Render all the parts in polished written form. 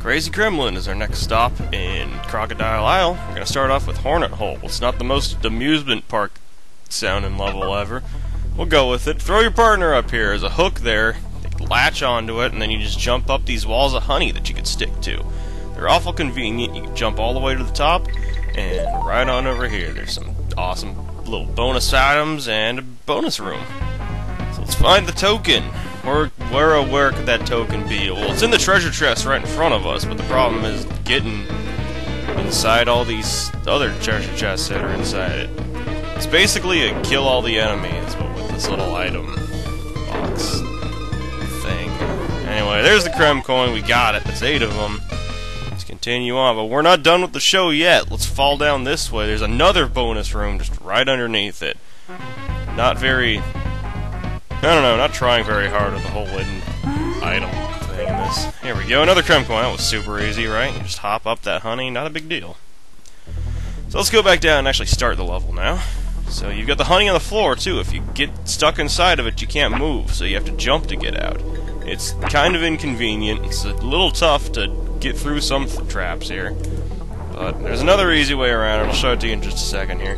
Krazy Kremland is our next stop in Crocodile Isle. We're going to start off with Hornet Hope. It's not the most amusement park sounding level ever. We'll go with it. Throw your partner up here. There's a hook there. They latch onto it, and then you just jump up these walls of honey that you can stick to. They're awful convenient. You can jump all the way to the top, and right on over here, there's some awesome little bonus items and a bonus room. So let's find the token. Where could that token be? Well, it's in the treasure chest right in front of us, but the problem is getting inside all these other treasure chests that are inside it. It's basically a kill all the enemies, but with this little item box thing. Anyway, there's the Krem coin. We got it. That's 8 of them. Let's continue on, but we're not done with the show yet. Let's fall down this way. There's another bonus room just right underneath it. Not very... I don't know, not trying very hard with the whole hidden item thing in this. Here we go, another Krem coin. That was super easy, right? You just hop up that honey, not a big deal. So let's go back down and actually start the level now. So you've got the honey on the floor, too. If you get stuck inside of it, you can't move, so you have to jump to get out. It's kind of inconvenient. It's a little tough to get through some traps here. But there's another easy way around it. I'll show it to you in just a second here.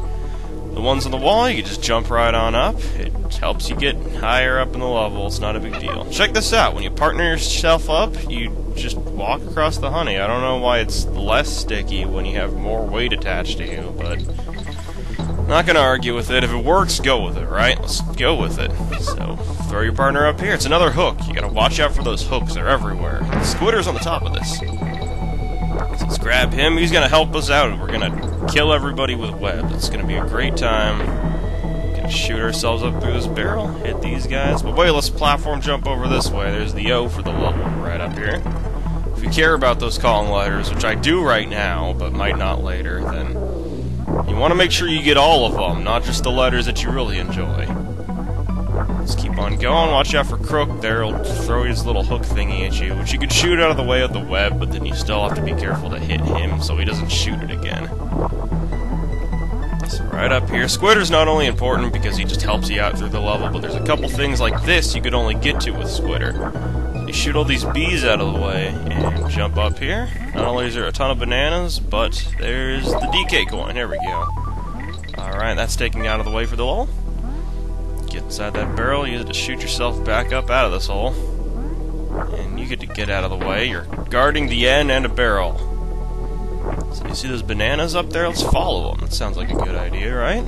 The ones on the wall, you can just jump right on up. It helps you get higher up in the level. It's not a big deal. Check this out. When you partner yourself up, you just walk across the honey. I don't know why it's less sticky when you have more weight attached to you, but not going to argue with it. If it works, go with it, right? Let's go with it. So, throw your partner up here. It's another hook. You got to watch out for those hooks. They're everywhere. The Squidder's on the top of this. So let's grab him. He's going to help us out. We're going to kill everybody with web. It's going to be a great time. Going to shoot ourselves up through this barrel, hit these guys. But wait, let's platform jump over this way. There's the O for the level right up here. If you care about those calling letters, which I do right now, but might not later, then you want to make sure you get all of them, not just the letters that you really enjoy. Let's keep on going. Watch out for Crook there. He'll throw his little hook thingy at you, which you can shoot out of the way of the web, but then you still have to be careful to hit him so he doesn't shoot it again. So right up here. Squidder's not only important because he just helps you out through the level, but there's a couple things like this you could only get to with Squidder. You shoot all these bees out of the way and jump up here. Not only is there a ton of bananas, but there's the DK coin. There we go. Alright, that's taking out of the way for the level. Get inside that barrel, use it to shoot yourself back up out of this hole. And you get to get out of the way. You're guarding the end and a barrel. So you see those bananas up there? Let's follow them. That sounds like a good idea, right?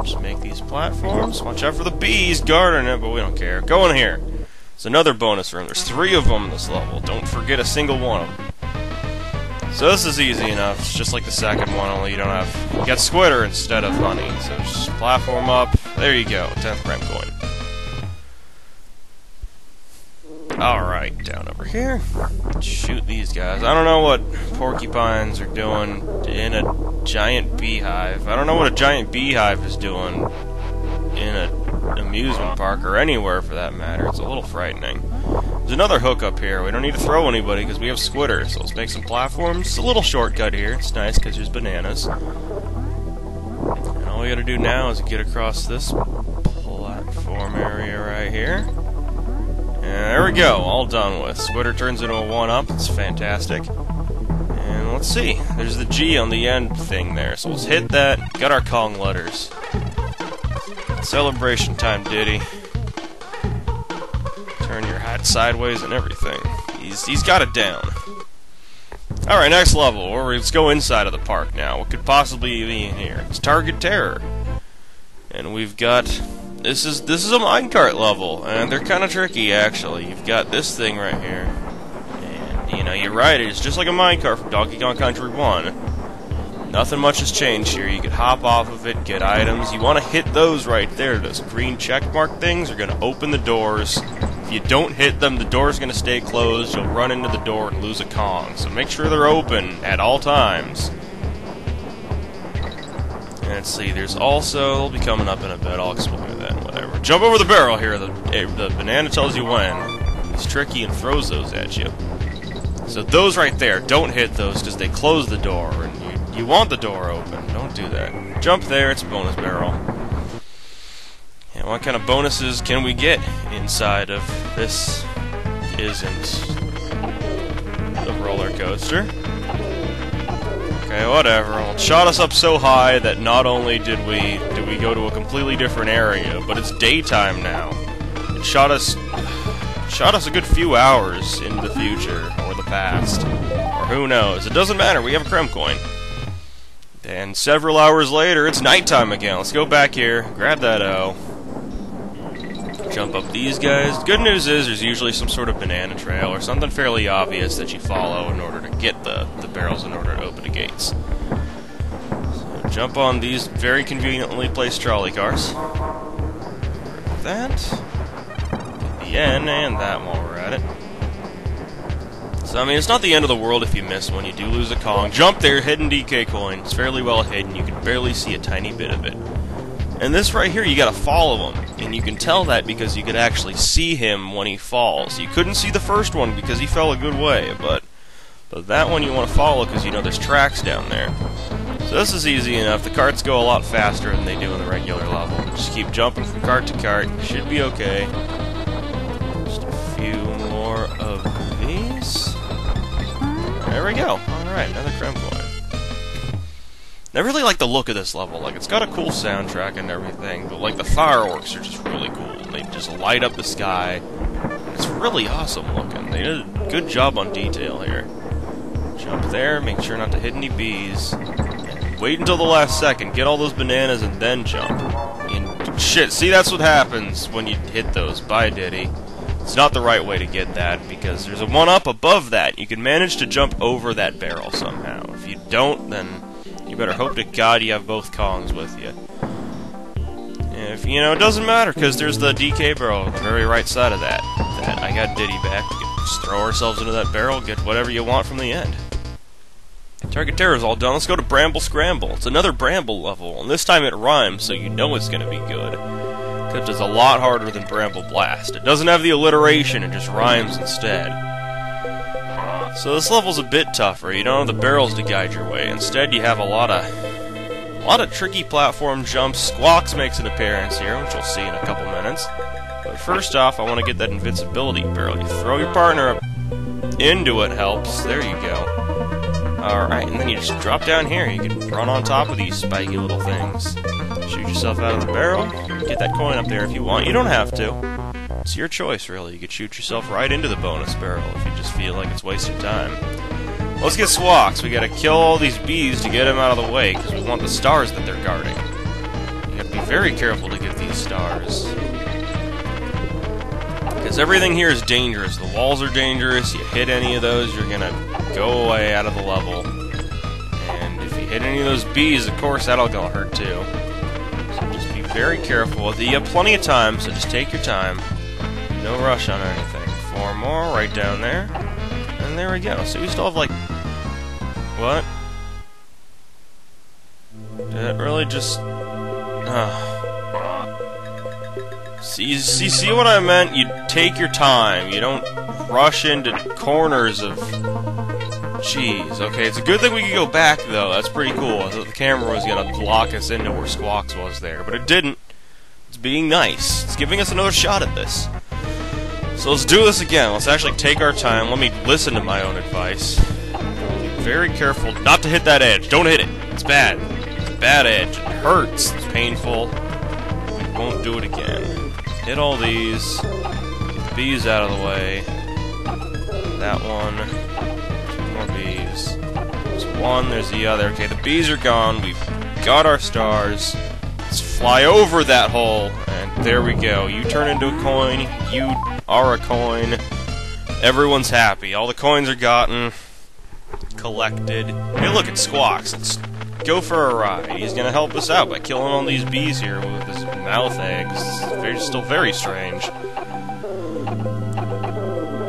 Just make these platforms. Watch out for the bees guarding it, but we don't care. Go in here. It's another bonus room. There's 3 of them in this level. Don't forget a single one of them. So this is easy enough. It's just like the second one, only you don't have... You got Squidder instead of honey. So just platform up. There you go. 10th Krem coin. Alright, down over here. Shoot these guys. I don't know what porcupines are doing in a giant beehive. I don't know what a giant beehive is doing in an amusement park, or anywhere for that matter. It's a little frightening. There's another hook up here. We don't need to throw anybody because we have Squidder, so let's make some platforms. It's a little shortcut here. It's nice because there's bananas. And all we gotta do now is get across this platform area right here. And there we go, all done with. Squidder turns into a 1-up. It's fantastic. And let's see. There's the G on the end thing there, so let's hit that. Got our calling letters. Celebration time, Diddy. Turn your hat sideways and everything. He's got it down. Alright, next level. Let's go inside of the park now. What could possibly be in here? It's Target Terror. And we've got... This is a minecart level, and they're kind of tricky, actually. You've got this thing right here. And, you know, you're right, it's just like a minecart from Donkey Kong Country 1. Nothing much has changed here. You can hop off of it, get items. You want to hit those right there. Those green checkmark things are going to open the doors. If you don't hit them, the door's going to stay closed. You'll run into the door and lose a Kong. So make sure they're open at all times. And let's see, there's also... They'll be coming up in a bit. I'll explain it then, whatever. Jump over the barrel here. The banana tells you when. He's tricky and throws those at you. So those right there, don't hit those because they close the door. And you want the door open. Don't do that. Jump there, it's a bonus barrel. And what kind of bonuses can we get inside of this? Isn't the roller coaster. coaster. Okay, whatever. Well, it shot us up so high that not only did we go to a completely different area, but it's daytime now. It shot us a good few hours into the future, or the past, or who knows. It doesn't matter, we have a Krem coin. And several hours later, it's nighttime again. Let's go back here, grab that O. Jump up these guys. Good news is there's usually some sort of banana trail or something fairly obvious that you follow in order to get the barrels in order to open the gates. So jump on these very conveniently placed trolley cars. That. Get the N and that while we're at it. So, I mean, it's not the end of the world if you miss one. You do lose a Kong. Jump there, hidden DK coin. It's fairly well hidden. You can barely see a tiny bit of it. And this right here, you gotta follow him. And you can tell that because you could actually see him when he falls. You couldn't see the first one because he fell a good way, but that one you want to follow because you know there's tracks down there. So this is easy enough. The carts go a lot faster than they do in the regular level. Just keep jumping from cart to cart. You should be okay. Just a few more of these. There we go. Alright, another Krem coin. I really like the look of this level. Like, it's got a cool soundtrack and everything, but like the fireworks are just really cool. They just light up the sky. It's really awesome looking. They did a good job on detail here. Jump there, make sure not to hit any bees. And wait until the last second, get all those bananas and then jump. And shit, see, that's what happens when you hit those. Bye, Diddy. It's not the right way to get that, because there's a one-up above that. You can manage to jump over that barrel somehow. If you don't, then you better hope to God you have both Kongs with you. If, you know, it doesn't matter, because there's the DK barrel on the very right side of that. I got Diddy back. We can just throw ourselves into that barrel, get whatever you want from the end. Target terror's all done. Let's go to Bramble Scramble. It's another Bramble level, and this time it rhymes, so you know it's going to be good. Except it's a lot harder than Bramble Blast. It doesn't have the alliteration, it just rhymes instead. So this level's a bit tougher. You don't have the barrels to guide your way. Instead, you have a lot of tricky platform jumps. Squawks makes an appearance here, which we'll see in a couple minutes. But first off, I want to get that invincibility barrel. You throw your partner up into it, helps. There you go. Alright, and then you just drop down here. You can run on top of these spiky little things. Shoot yourself out of the barrel. Get that coin up there if you want. You don't have to. It's your choice, really. You could shoot yourself right into the bonus barrel if you just feel like it's wasting time. Let's get Swaks. We gotta kill all these bees to get them out of the way, because we want the stars that they're guarding. You have to be very careful to get these stars. Because everything here is dangerous. The walls are dangerous. You hit any of those, you're gonna go away out of the level. And if you hit any of those bees, of course, that'll gonna hurt too. So just be very careful. You have plenty of time, so just take your time. No rush on anything. 4 more right down there. And there we go. So we still have like... What? Did it really just... See what I meant? You take your time. You don't rush into corners of... Jeez. Okay, it's a good thing we could go back, though. That's pretty cool. I thought the camera was going to block us into where Squawks was there. But it didn't. It's being nice. It's giving us another shot at this. So let's do this again. Let's actually take our time. Let me listen to my own advice. Be very careful not to hit that edge. Don't hit it. It's bad. It's a bad edge. It hurts. It's painful. We won't do it again. Hit all these. Get the bees out of the way. That one. 2 more bees. There's one. There's the other. Okay, the bees are gone. We've got our stars. Let's fly over that hole. And there we go. You turn into a coin. You are a coin. Everyone's happy. All the coins are gotten, collected. Hey, look, it's Squawks. Let's go for a ride. He's gonna help us out by killing all these bees here with his mouth eggs. It's still very strange.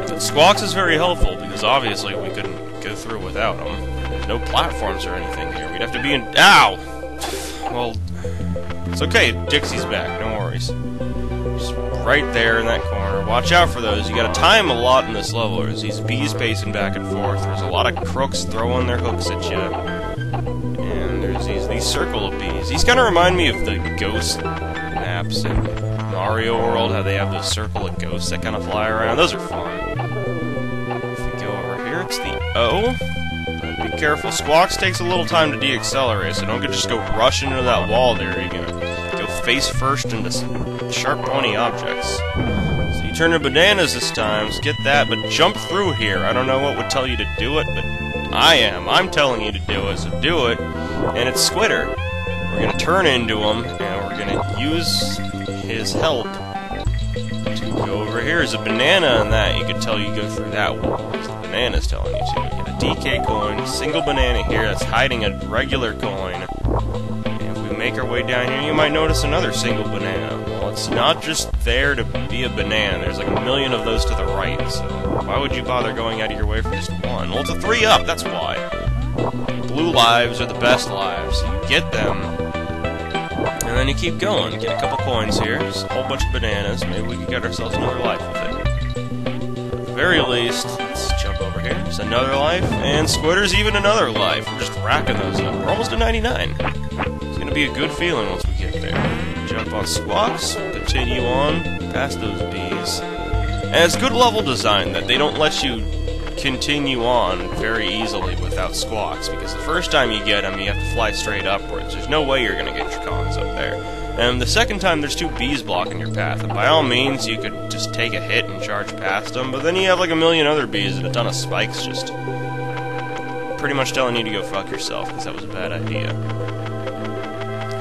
But Squawks is very helpful because obviously we couldn't go through without him. There's no platforms or anything here. We'd have to be in... Ow! Well, it's okay. Dixie's back. No worries. Just right there in that corner. Watch out for those. You gotta time a lot in this level. There's these bees pacing back and forth. There's a lot of crooks throwing their hooks at you. And there's these circle of bees. These kind of remind me of the ghost maps in Mario World, how they have those circle of ghosts that kind of fly around. Those are fun. If we go over here, It's the O. But be careful. Squawks takes a little time to deaccelerate, so don't just go rushing into that wall there. You're gonna go face first into some sharp, pointy objects. So you turn to bananas this time, so get that, but jump through here. I don't know what would tell you to do it, but I'm telling you to do it, so do it. And it's Squitter. We're gonna turn into him, and we're gonna use his help to go over here. There's a banana in that. You could tell you go through that wall. The banana's telling you to. You get a DK coin, single banana here that's hiding a regular coin. And if we make our way down here, you might notice another single banana. Well, it's not just there to be a banana. There's like a million of those to the right, so why would you bother going out of your way for just one? Well, it's a 3-up, that's why. Blue lives are the best lives. So you get them, and then you keep going. Get a couple coins here, just a whole bunch of bananas. Maybe we can get ourselves another life with it. At the very least, let's jump over here. There's another life, and Squitter's even another life. We're just racking those up. We're almost at 99. It's gonna be a good feeling once we get there. Jump on Squawks, continue on, past those bees. And it's good level design that they don't let you continue on very easily without Squawks, because the first time you get them, you have to fly straight upwards. There's no way you're going to get your Kongs up there. And the second time, there's 2 bees blocking your path, and by all means, you could just take a hit and charge past them, but then you have like a million other bees and a ton of spikes just pretty much telling you to go fuck yourself, because that was a bad idea.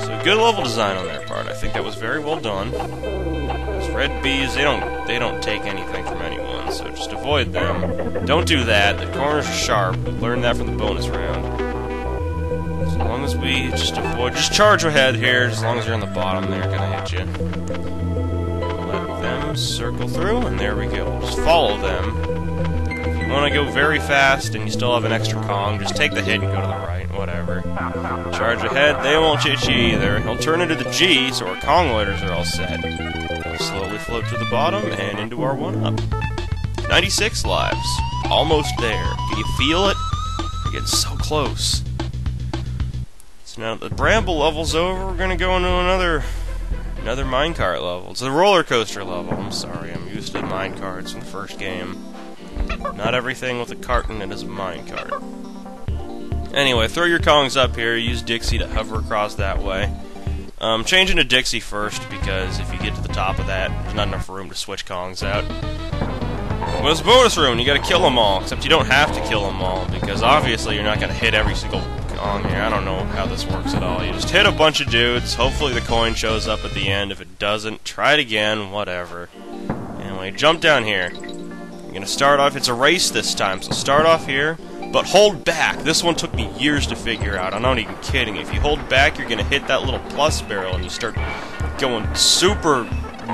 So good level design on their part. I think that was very well done. Those red bees, they don't take anything from anyone, so just avoid them. Don't do that. The corners are sharp. We learned that from the bonus round. As long as we just avoid, just charge ahead here. As long as you're on the bottom, they're gonna hit you. Let them circle through, and there we go. Just follow them. If you want to go very fast and you still have an extra Kong, just take the hit and go to the right. Whatever. Charge ahead. They won't hit you either. He'll turn into the G, so our Kong loaders are all set. Slowly float to the bottom and into our 1-up. 96 lives. Almost there. Can you feel it? We're getting so close. So now that the Bramble level's over, we're gonna go into another minecart level. It's a roller coaster level. I'm sorry, I'm used to minecarts in the first game. Not everything with a cart in it is a minecart. Anyway, throw your Kongs up here. Use Dixie to hover across that way. Change into Dixie first, because if you get to the top of that, there's not enough room to switch Kongs out. Well, it's bonus room, you gotta kill them all, except you don't have to kill them all, because obviously you're not gonna hit every single Kong here. I don't know how this works at all. You just hit a bunch of dudes, hopefully the coin shows up at the end. If it doesn't, try it again, whatever. Anyway, jump down here. You're gonna start off, it's a race this time, so start off here. But hold back. This one took me years to figure out. I'm not even kidding. If you hold back, you're going to hit that little plus barrel and you start going super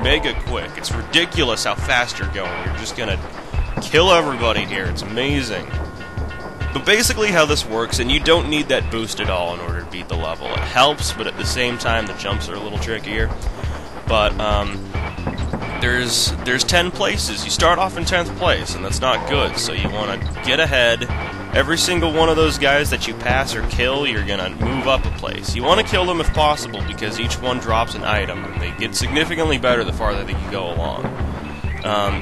mega quick. It's ridiculous how fast you're going. You're just going to kill everybody here. It's amazing. But basically how this works, and you don't need that boost at all in order to beat the level. It helps, but at the same time the jumps are a little trickier. But there's 10 places. You start off in 10th place, and that's not good. So you want to get ahead. Every single one of those guys that you pass or kill, you're gonna move up a place. You want to kill them if possible, because each one drops an item, and they get significantly better the farther that you go along.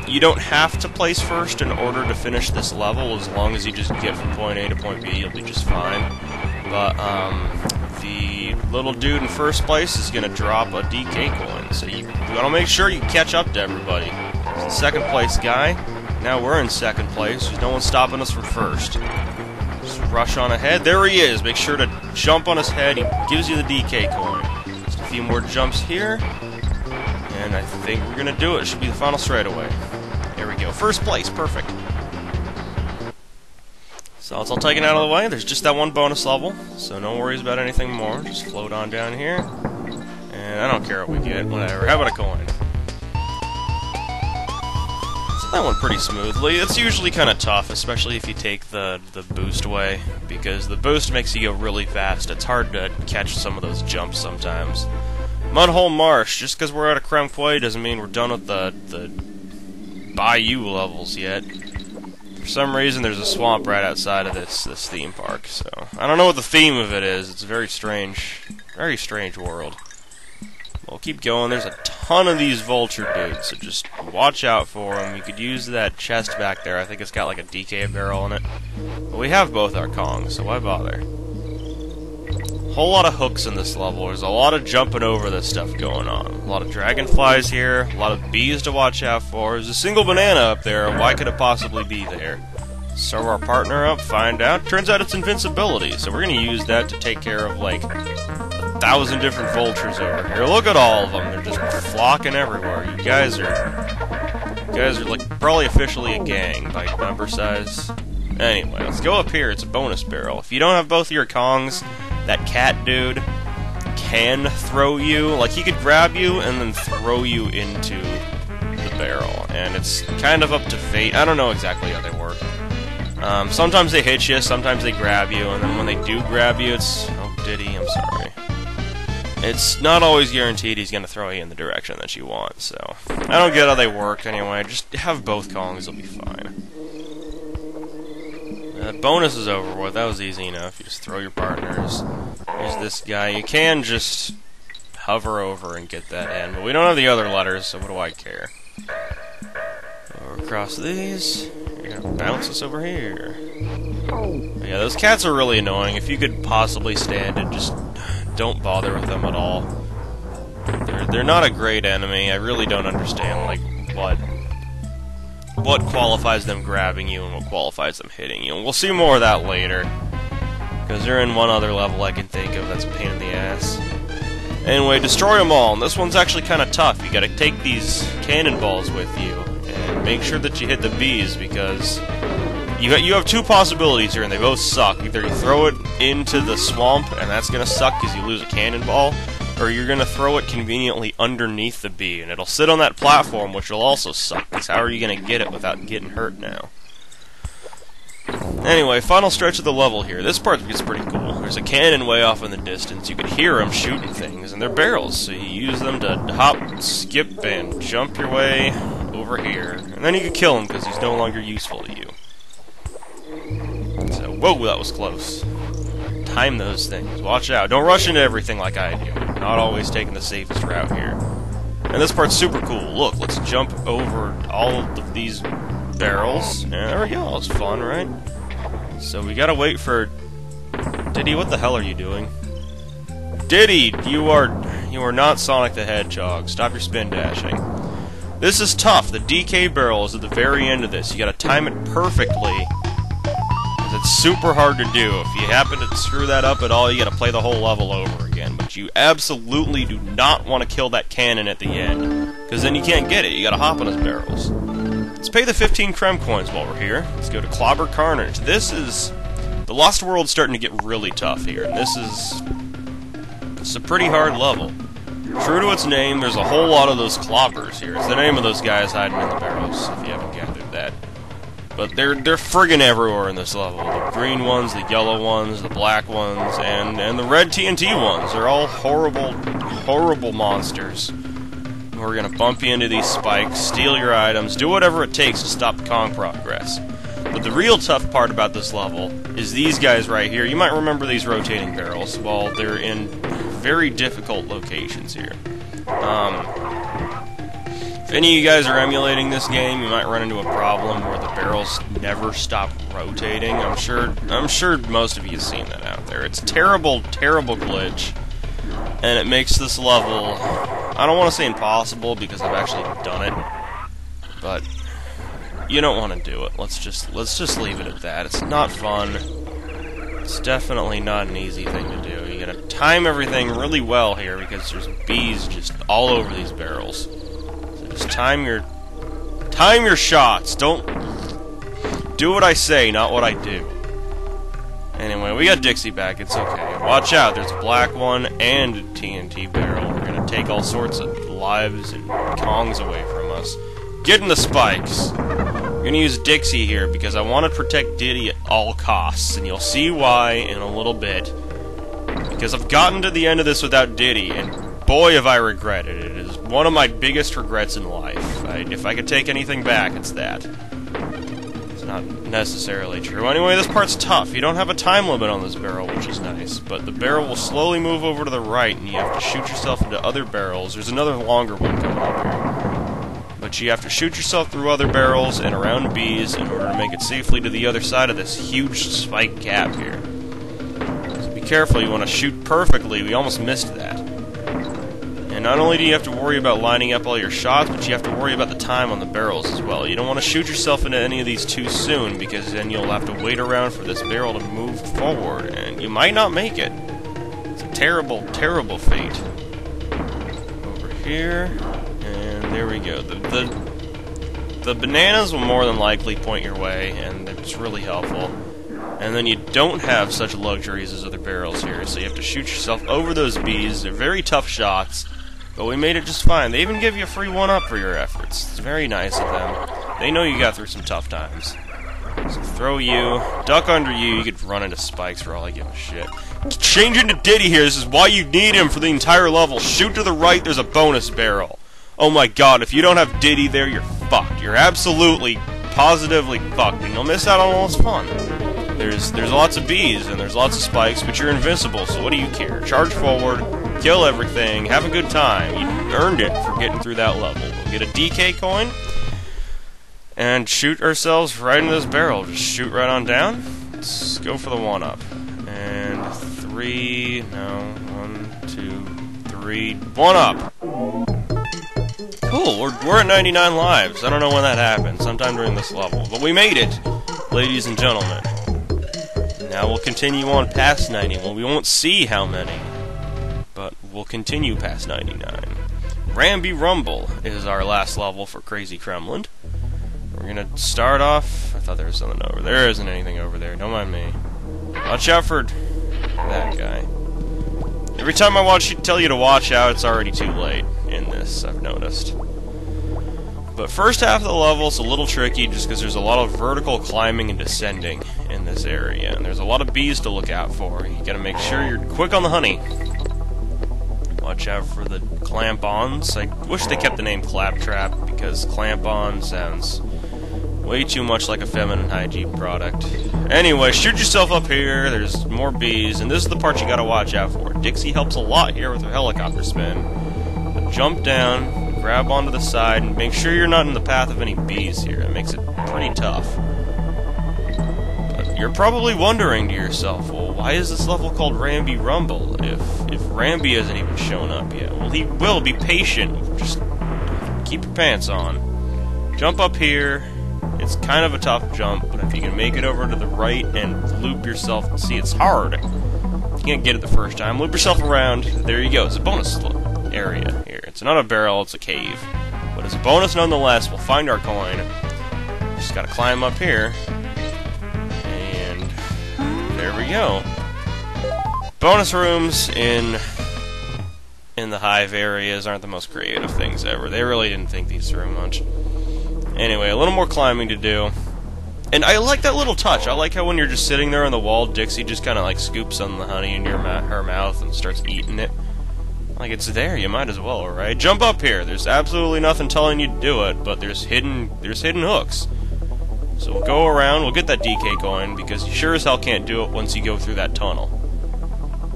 You don't have to place first in order to finish this level. As long as you just get from point A to point B, you'll be just fine. But the little dude in first place is gonna drop a DK coin, so you gotta make sure you catch up to everybody. The second place guy. Now we're in second place. There's no one stopping us from first. Just rush on ahead. There he is. Make sure to jump on his head. He gives you the DK coin. Just a few more jumps here. And I think we're going to do it. It should be the final straightaway. There we go. First place. Perfect. So it's all taken out of the way. There's just that one bonus level. So no worries about anything more. Just float on down here. And I don't care what we get. Whatever. How about a coin? That went pretty smoothly. It's usually kind of tough, especially if you take the boost away, because the boost makes you go really fast. It's hard to catch some of those jumps sometimes. Mudhole Marsh. Just because we're out of Creme Quay doesn't mean we're done with the Bayou levels yet. For some reason, there's a swamp right outside of this theme park, so I don't know what the theme of it is. It's a very strange world. We'll keep going. There's a ton of these vulture dudes, so just watch out for them. You could use that chest back there. I think it's got like a DK barrel in it. But we have both our Kongs, so why bother? Whole lot of hooks in this level. There's a lot of jumping over this stuff going on. A lot of dragonflies here, a lot of bees to watch out for. There's a single banana up there. Why could it possibly be there? Serve our partner up, find out. Turns out it's invincibility, so we're going to use that to take care of like 1,000 different vultures over here. Look at all of them. They're just flocking everywhere. You guys are like probably officially a gang by number size. Anyway, let's go up here. It's a bonus barrel. If you don't have both of your Kongs, that cat dude can throw you. Like, he could grab you and then throw you into the barrel. And it's kind of up to fate. I don't know exactly how they work. Sometimes they hit you, sometimes they grab you, and then when they do grab you, it's... Oh, did he? I'm sorry. It's not always guaranteed he's going to throw you in the direction that you want, so... I don't get how they work anyway. Just have both Kongs, it'll be fine. Bonus is over with. That was easy enough. You just throw your partners. There's this guy. You can just hover over and get that in, but we don't have the other letters, so what do I care? Over across these. You're gonna bounce us over here. But yeah, those cats are really annoying. If you could possibly stand it, just don't bother with them at all. They're not a great enemy. I really don't understand, like, what qualifies them grabbing you and what qualifies them hitting you. And we'll see more of that later, because they're in one other level I can think of that's a pain in the ass. Anyway, destroy them all. And this one's actually kind of tough. You gotta take these cannonballs with you and make sure that you hit the bees, because you have two possibilities here and they both suck. Either you throw it into the swamp and that's gonna suck because you lose a cannonball, or you're gonna throw it conveniently underneath the bee and it'll sit on that platform, which will also suck, because how are you gonna get it without getting hurt now? Anyway, final stretch of the level here. This part gets pretty cool. There's a cannon way off in the distance. You can hear them shooting things, and they're barrels, so you use them to hop, skip, and jump your way over here. And then you can kill him because he's no longer useful to you. So, whoa, that was close. Time those things. Watch out. Don't rush into everything like I do. Not always taking the safest route here. And this part's super cool. Look, let's jump over all of these barrels. And there we go. It's fun, right? So we gotta wait for... Diddy, what the hell are you doing? Diddy, you are not Sonic the Hedgehog. Stop your spin dashing. This is tough. The DK barrel is at the very end of this. You gotta time it perfectly. It's super hard to do. If you happen to screw that up at all, you gotta play the whole level over again. But you absolutely do not want to kill that cannon at the end, because then you can't get it. You gotta hop on his barrels. Let's pay the 15 Krem coins while we're here. Let's go to Clobber Carnage. This is... The Lost World's starting to get really tough here, and this is... It's a pretty hard level. True to its name, there's a whole lot of those clobbers here. It's the name of those guys hiding in the barrels, if you haven't gathered that. But they're friggin' everywhere in this level. The green ones, the yellow ones, the black ones, and the red TNT ones. They're all horrible, horrible monsters. We're gonna bump you into these spikes, steal your items, do whatever it takes to stop the Kong progress. But the real tough part about this level is these guys right here. You might remember these rotating barrels. Well, they're in very difficult locations here. If any of you guys are emulating this game, you might run into a problem where the barrels never stop rotating. I'm sure most of you have seen that out there. It's a terrible, terrible glitch, and it makes this level, I don't want to say impossible because I've actually done it, but you don't want to do it. Let's just leave it at that. It's not fun. It's definitely not an easy thing to do. You gotta time everything really well here because there's bees just all over these barrels. Just time your shots. Don't do what I say, not what I do. Anyway, we got Dixie back. It's okay. Watch out. There's a black one and a TNT barrel. We're gonna take all sorts of lives and Kongs away from us. Get in the spikes. We're gonna use Dixie here because I want to protect Diddy at all costs, and you'll see why in a little bit. Because I've gotten to the end of this without Diddy, and boy have I regretted it. It is one of my biggest regrets in life. If I could take anything back, it's that. So not necessarily true. Anyway, this part's tough. You don't have a time limit on this barrel, which is nice, but the barrel will slowly move over to the right, and you have to shoot yourself into other barrels. There's another longer one coming up here. But you have to shoot yourself through other barrels and around bees in order to make it safely to the other side of this huge spike gap here. So be careful, you want to shoot perfectly. We almost missed that. And not only do you have to worry about lining up all your shots, but you have to worry about the time on the barrels as well. You don't want to shoot yourself into any of these too soon, because then you'll have to wait around for this barrel to move forward, and you might not make it. It's a terrible, terrible fate. Over here, and there we go. The bananas will more than likely point your way, and it's really helpful. And then you don't have such luxuries as other barrels here, so you have to shoot yourself over those bees. They're very tough shots. But we made it just fine. They even give you a free 1-up for your efforts. It's very nice of them. They know you got through some tough times. So throw you, duck under you, you could run into spikes for all I give a shit. Change into Diddy here, this is why you need him for the entire level. Shoot to the right, there's a bonus barrel. Oh my god, if you don't have Diddy there, you're fucked. You're absolutely, positively fucked, and you'll miss out on all this fun. There's lots of bees, and there's lots of spikes, but you're invincible, so what do you care? Charge forward, kill everything, have a good time. You earned it for getting through that level. We'll get a DK coin, and shoot ourselves right into this barrel. Just shoot right on down. Let's go for the 1-up. And 3, no, 1, 2, 3, 1-up! Cool, we're at 99 lives. I don't know when that happened, sometime during this level. But we made it, ladies and gentlemen. Now we'll continue on past 90. Well, we won't see how many, but we'll continue past 99. Rambi Rumble is our last level for Krazy Kremland. We're gonna start off... I thought there was something over there. There isn't anything over there. Don't mind me. Watch out for that guy. Every time I tell you to watch out, it's already too late in this, I've noticed. But first half of the level is a little tricky just because there's a lot of vertical climbing and descending in this area, and there's a lot of bees to look out for. You gotta make sure you're quick on the honey. Watch out for the clamp-ons. I wish they kept the name Claptrap, because clamp-on sounds way too much like a feminine hygiene product. Anyway, shoot yourself up here, there's more bees, and this is the part you gotta watch out for. Dixie helps a lot here with her helicopter spin. But jump down, grab onto the side, and make sure you're not in the path of any bees here. It makes it pretty tough. But you're probably wondering to yourself, well, why is this level called Rambi Rumble if Rambi hasn't even shown up yet? Well, he will. Be patient. Just keep your pants on. Jump up here. It's kind of a tough jump, but if you can make it over to the right and loop yourself, see, it's hard. You can't get it the first time. Loop yourself around. There you go. It's a bonus area here. It's not a barrel, it's a cave. But it's a bonus nonetheless. We'll find our coin. Just gotta climb up here. And there we go. Bonus rooms in the hive areas aren't the most creative things ever. They really didn't think these through much. Anyway, a little more climbing to do. And I like that little touch. I like how when you're just sitting there on the wall, Dixie just kind of like scoops on the honey in her mouth and starts eating it. Like, it's there, you might as well, right? Jump up here. There's absolutely nothing telling you to do it, but there's hidden hooks. So we'll go around, we'll get that DK coin, because you sure as hell can't do it once you go through that tunnel.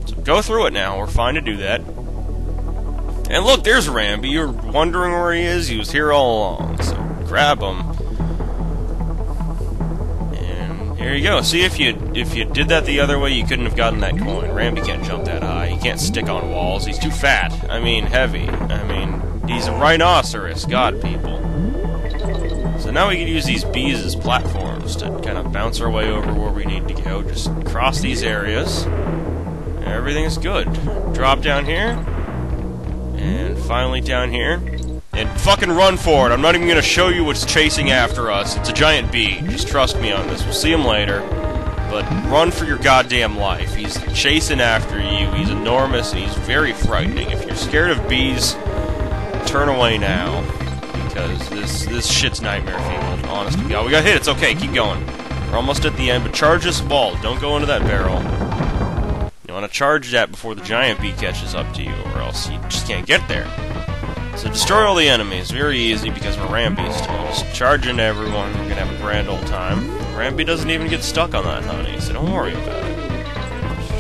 So go through it now, we're fine to do that. And look, there's Rambi. You're wondering where he is? He was here all along, so grab him. And here you go. See, if you did that the other way, you couldn't have gotten that coin. Rambi can't jump that high. He can't stick on walls. He's too fat. I mean, heavy. I mean, he's a rhinoceros. God, people. So now we can use these bees as platforms to kind of bounce our way over where we need to go. Just cross these areas. Everything's good. Drop down here. And finally down here. And fucking run for it. I'm not even going to show you what's chasing after us. It's a giant bee. Just trust me on this. We'll see him later. But run for your goddamn life. He's chasing after you. He's enormous and he's very frightening. If you're scared of bees, turn away now. Because this shit's nightmare fuel. Honest to God. We got hit. It's okay. Keep going. We're almost at the end. But charge this ball. Don't go into that barrel. You want to charge that before the giant bee catches up to you, or else you just can't get there. So destroy all the enemies. Very easy because we're Rambi still. Just charge into everyone. We're going to have a grand old time. Rambi doesn't even get stuck on that honey, so don't worry about it.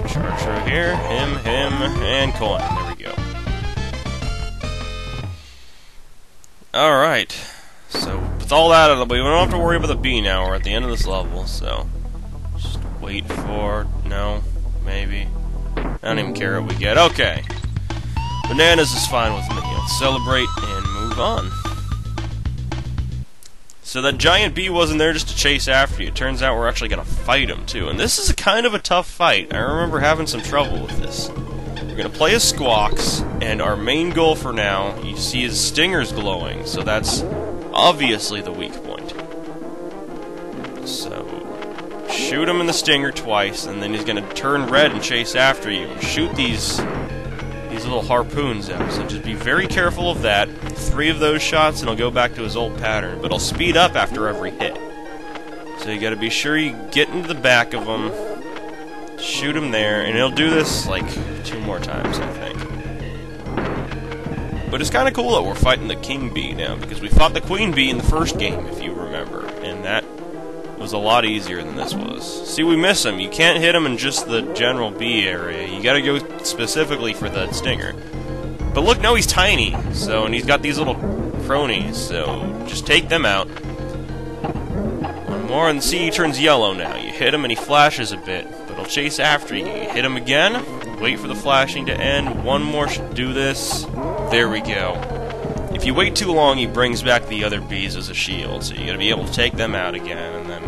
Charge through here, him, and coin. There we go. Alright. So, with all that out of the way, we don't have to worry about the bee now. We're at the end of this level, so... just wait for... no, maybe. I don't even care what we get. Okay. Bananas is fine with me. Let's celebrate and move on. So that giant bee wasn't there just to chase after you. It turns out we're actually going to fight him, too. And this is a kind of a tough fight. I remember having some trouble with this. We're going to play as Squawks, and our main goal for now, you see his stinger's glowing, so that's obviously the weak point. So, shoot him in the stinger twice, and then he's going to turn red and chase after you. Shoot these little harpoons out, so just be very careful of that. 3 of those shots and he'll go back to his old pattern, but he'll speed up after every hit. So you gotta be sure you get into the back of him, shoot him there, and he'll do this like 2 more times, I think. But it's kinda cool that we're fighting the king bee now, because we fought the queen bee in the first game, if you remember, and that was a lot easier than this was. See, we miss him. You can't hit him in just the general bee area. You gotta go specifically for the stinger. But look, no, he's tiny, so, and he's got these little cronies, so just take them out. One more, and see, he turns yellow now. You hit him and he flashes a bit, but he'll chase after you. You hit him again, wait for the flashing to end. One more should do this. There we go. If you wait too long, he brings back the other bees as a shield, so you gotta be able to take them out again, and then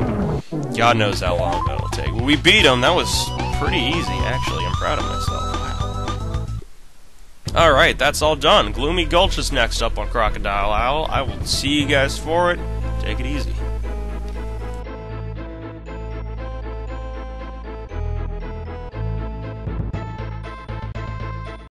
God knows how long that'll take. When we beat him, that was pretty easy, actually. I'm proud of myself. Alright, that's all done. Gloomy Gulch is next up on Crocodile Isle. I will see you guys for it. Take it easy.